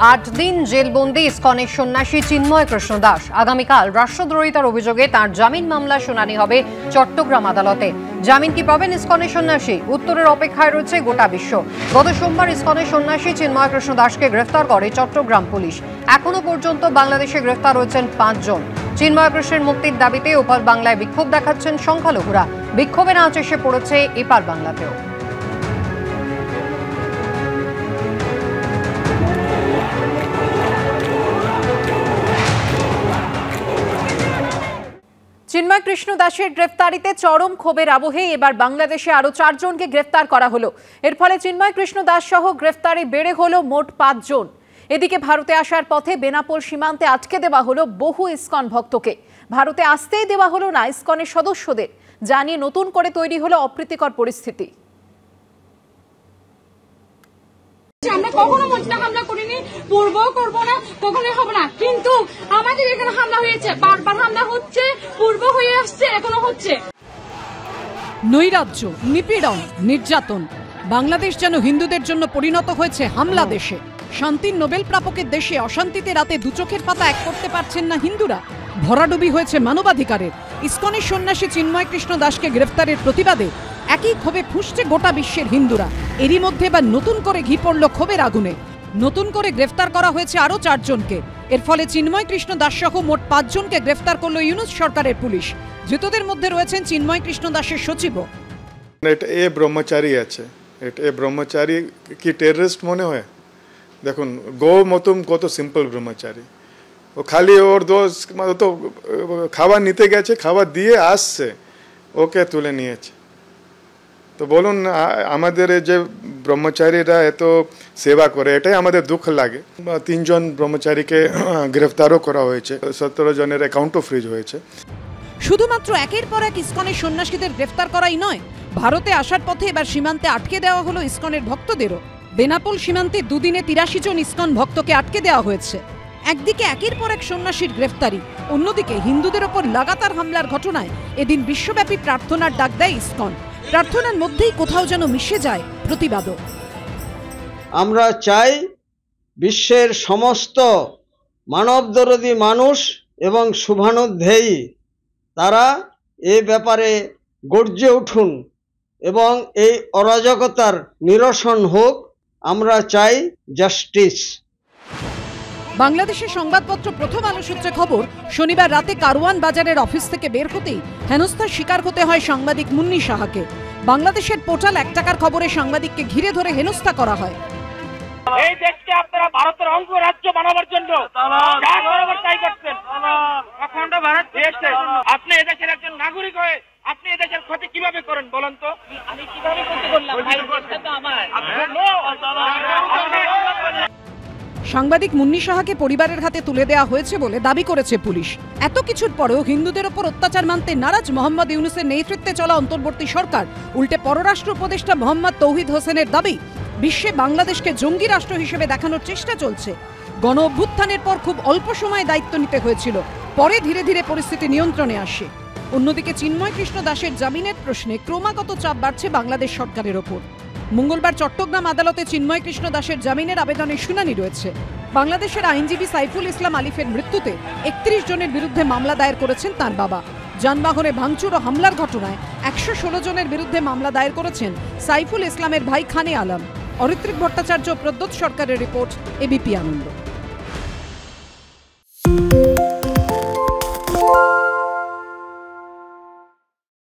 8 দিন জেলবন্দি ইসকনের সন্ন্যাসী চিন্ময় কৃষ্ণ দাস। আগামীকাল রাষ্ট্রদ্রোহিতার অভিযোগে তার জামিন মামলা শুনানি হবে চট্টগ্রাম আদালতে। জামিন কি পাবেন ইসকনের সন্ন্যাসী? উত্তরের অপেক্ষায় রয়েছে গোটা বিশ্ব। গত সোমবার ইসকনের সন্ন্যাসী চিন্ময় কৃষ্ণ দাসকে গ্রেফতার করে চট্টগ্রাম পুলিশ। এখনো পর্যন্ত বাংলাদেশে গ্রেফতার হয়েছেন 5 জন। চিন্ময় কৃষ্ণের মুক্তির দাবিতে ওপার বাংলায় বিক্ষোভ দেখাচ্ছেন সংখ্যালঘুরা। বিক্ষোভের আঁচ এসে পড়েছে এপার বাংলাতেও। চিন্ময় কৃষ্ণ দাসের গ্রেফতারিতে চরম ক্ষোভের আবহে এবার বাংলাদেশে আরো 4 জনকে গ্রেফতার করা হলো। এর ফলে চিন্ময় কৃষ্ণ দাস সহ গ্রেফতারে বেড়ে হলো মোট 5 জন। এদিকে ভারতে আসার পথে বেনাপোল সীমান্তে আটকে দেওয়া হলো বহু ইসকন ভক্তকে। ভারতে আসতেই দেওয়া হলো না ইসকনের সদস্যদের। জানিয়ে নতুন করে তৈরি হলো অপ্রীতিকর পরিস্থিতি। আমরা কখনো মসজিদে হামলা করিনি, পূর্বও করবো না, কখনোই হবে না। কিন্তু আমাদের এখানে হামলা হয়েছে, বারবার হামলা হচ্ছে, পূর্ব হয়ে আসছে, এখনো হচ্ছে। নৈরাজ্য, নিপীড়ন, নির্যাতন। বাংলাদেশ যেন হিন্দুদের জন্য পরিণত হয়েছে হামলা দেশে। শান্তির নোবেল প্রাপকের দেশে অশান্তিতে রাতে দুচোখের পাতা এক করতে পারছেন না হিন্দুরা। ভরাডুবি হয়েছে মানবাধিকারের। ইসকনের সন্ন্যাসী চিন্ময় কৃষ্ণ দাসকে গ্রেফতারের প্রতিবাদে একই ক্ষোভে ফুঁসছে গোটা বিশ্বের হিন্দুরা। এরই মধ্যে এবার নতুন করে ঘি পড়ল ক্ষোভের আগুনে। নতুন করে গ্রেফতার করা হয়েছে আরো 4 জনকে। এর ফলে চিন্ময় কৃষ্ণ দাস সহ মোট 5 জনকে গ্রেফতার করল ইউনুস সরকারের পুলিশ। ধৃতদের মধ্যে রয়েছেন চিন্ময় কৃষ্ণ দাসের সচিবও। এ ব্রহ্মচারী আছে, এ ব্রহ্মচারী কি টেররিস্ট মনে হয়? দেখুন, গৌতম কত সিম্পল ব্রহ্মচারী। ও খালি ওর দোষ তো খাবার নিতে গেছে, খাবার দিয়ে আসছে, ওকে তুলে নিয়েছে। তো বলুন, আমাদের যে ব্রহ্মচারীরা এত সেবা করে, এটাই আমাদের দুঃখ লাগে। 3 জন ব্রহ্মচারীকে গ্রেফতারও করা হয়েছে, 17 জনের অ্যাকাউন্টও ফ্রিজ হয়েছে। শুধুমাত্র একের পর এক ইসকনের সন্ন্যাসীদের গ্রেফতার করাই নয়, ভারতে আসার পথে এবার সীমান্তে আটকে দেওয়া হলো ইসকনের ভক্তদেরও। বেনাপোল সীমান্তে দুদিনে 83 জন ইসকন ভক্তকে আটকে দেওয়া হয়েছে। একদিকে একের পর এক সন্ন্যাসীর গ্রেফতারি, অন্যদিকে হিন্দুদের ওপর লাগাতার হামলার ঘটনায় এদিন বিশ্বব্যাপী প্রার্থনার ডাক দেয় ইসকন। প্রার্থনার মধ্যেই কোথাও যেন মিশে যায় প্রতিবাদও। আমরা চাই বিশ্বের সমস্ত মানবদরদী মানুষ এবং শুভানুধ্যায়ী তারা এ ব্যাপারে গর্জে উঠুন এবং এই অরাজকতার নিরসন হোক। আমরা চাই জাস্টিস। বাংলাদেশের সংবাদপত্র প্রথম আলো সূত্রে খবর, শনিবার রাতে কারওয়ান বাজারের অফিস থেকে বের হতেই হেনস্থার শিকার হতে হয় সাংবাদিক মুন্নি সাহাকে। বাংলাদেশের পোর্টাল 1 টাকার খবরে সাংবাদিককে ঘিরে ধরে হেনস্থা করা হয়। এই দেশকে আপনারা ভারতের অঙ্গরাজ্য বানাবার জন্য যা বরাবর তাই করছেন। অখণ্ড ভারত দেশ, আপনি এদেশের একজন নাগরিক হয়ে আপনি এদেশের ক্ষতি কিভাবে করেন বলেন তো? আমি কিভাবে ক্ষতি করলাম? সাংবাদিক মুন্নি সাহাকে পরিবারের হাতে তুলে দেওয়া হয়েছে বলে দাবি করেছে পুলিশ। এত কিছুর পরেও হিন্দুদের ওপর অত্যাচার মানতে নারাজ মোহাম্মদ ইউনুসের নেতৃত্বে চলা অন্তর্বর্তী সরকার। উল্টে পররাষ্ট্র উপদেষ্টা মোহাম্মদ তৌহিদ হোসেনের দাবি, বিশ্বে বাংলাদেশকে জঙ্গি রাষ্ট্র হিসেবে দেখানোর চেষ্টা চলছে। গণ অভ্যুত্থানের পর খুব অল্প সময়ে দায়িত্ব নিতে হয়েছিল, পরে ধীরে ধীরে পরিস্থিতি নিয়ন্ত্রণে আসে। অন্যদিকে চিন্ময় কৃষ্ণ দাসের জামিনের প্রশ্নে ক্রমাগত চাপ বাড়ছে বাংলাদেশ সরকারের ওপর। মঙ্গলবার চট্টগ্রাম আদালতে চিন্ময় কৃষ্ণ দাসের জামিনের আবেদনের শুনানি রয়েছে। বাংলাদেশের আইনজীবী সাইফুল ইসলাম আলিফের মৃত্যুতে 31 জনের বিরুদ্ধে মামলা দায়ের করেছেন তার বাবা। যানবাহনে ভাঙচুর ও হামলার ঘটনায় 116 জনের বিরুদ্ধে মামলা দায়ের করেছেন সাইফুল ইসলামের ভাই খানে আলম। অরিত্রিক ভট্টাচার্য, প্রদ্যোৎ সরকারের রিপোর্ট, এবিপি আনন্দ।